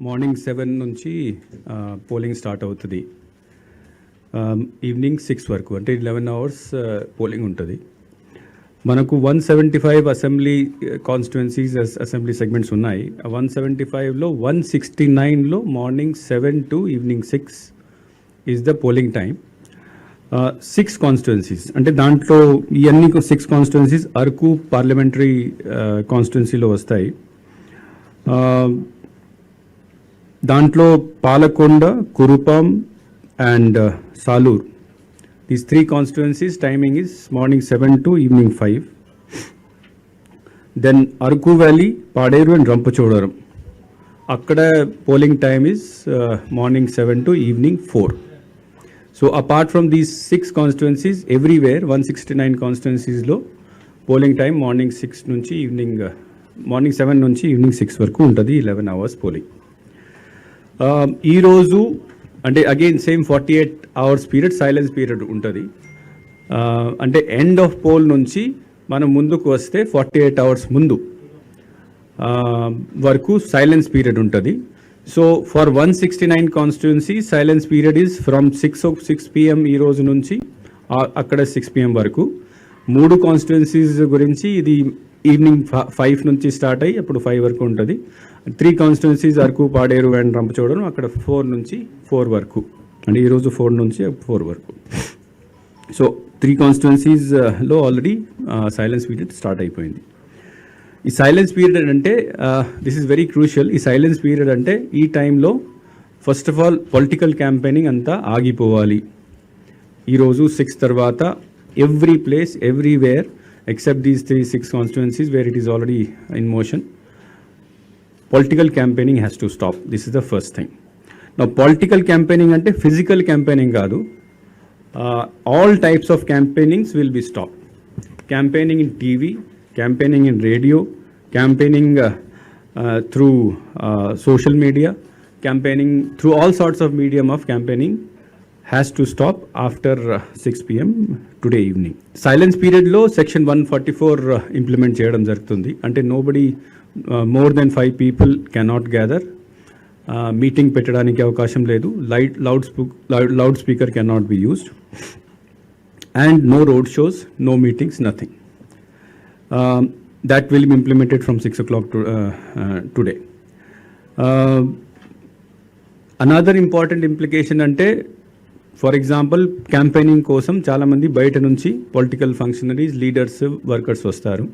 Morning 7 నుంచి polling start అవుతుంది. Evening 6 వరకు అంటే 11 అవర్స్ పోలింగ్ ఉంటుంది. మనకు 175 అసెంబ్లీ కాన్స్టిట్యుయెన్సీస్ అసెంబ్లీ సెగ్మెంట్స్ ఉన్నాయి. 175లో 169లో morning 7 to evening 6 is the polling time. 6 constituencies అంటే దాంట్లో ఇవన్నీ 6 కాన్స్టిట్యుయెన్సీస్ అరకు పార్లమెంటరీ కాన్స్టిట్యుయెన్సీలో వస్తాయి. దాంట్లో Palakonda, Kurupam and Salur, these 3 constituencies timing is morning 7 to evening 5. Then Arku Valley, Paderu and Rampachodaram, akkada polling time is morning 7 to evening 4. So apart from these 6 constituencies, everywhere 169 constituencies lo polling time morning 6 nunchi evening morning 7 nunchi evening 6 వరకు ఉంటుంది. 11 hours polling. ఈ రోజు అంటే again same 48 hours period silence period ఉంటుంది. అంటే end of poll నుంచి మనం ముందుకు వస్తే 48 అవర్స్ ముందు వరకు సైలెన్స్ పీరియడ్ ఉంటుంది. So for 169 constituency silence period is from 6 PM ఈ రోజు నుంచి అక్కడ 6 PM వరకు. 3 కాన్స్టిట్యుయెన్సీస్ గురించి ఇది ఈవినింగ్ 5 నుంచి స్టార్ట్ అయ్యి అప్పుడు 5 వరకు ఉంటుంది. 3 కాన్స్టిట్యుయెన్సీస్ అరకు, పాడేరు అండ్ రంపచోడవరం అక్కడ 4 నుంచి 4 వరకు, అంటే ఈరోజు 4 నుంచి 4 వరకు. సో 3 కాన్స్టిట్యుయెన్సీస్లో ఆల్రెడీ సైలెన్స్ పీరియడ్ స్టార్ట్ అయిపోయింది. ఈ సైలెన్స్ పీరియడ్ అంటే దిస్ ఈజ్ వెరీ క్రూషియల్. ఈ సైలెన్స్ పీరియడ్ అంటే ఈ టైంలో first of all political campaigning అంతా ఆగిపోవాలి. ఈరోజు 6 తర్వాత every place everywhere except these 6 constituencies where it is already in motion, political campaigning has to stop. This is the first thing. Now political campaigning ante physical campaigning kaadu, all types of campaignings will be stopped. Campaigning in TV, campaigning in radio, campaigning through social media, campaigning through all sorts of medium of campaigning has to stop after 6 PM today evening. Silence period లో section 144 implement చేయడం జరుగుతుంది. అంటే nobody more than 5 people cannot gather. Meeting పెట్టడానికి అవకాశం లేదు. Loudspeaker cannot be used and no road shows, no meetings, nothing. That will be implemented from 6 o'clock today. Another important implication అంటే for example campaigning కోసం చాలామంది బయట నుంచి political functionaries, leaders, workers వస్తారు.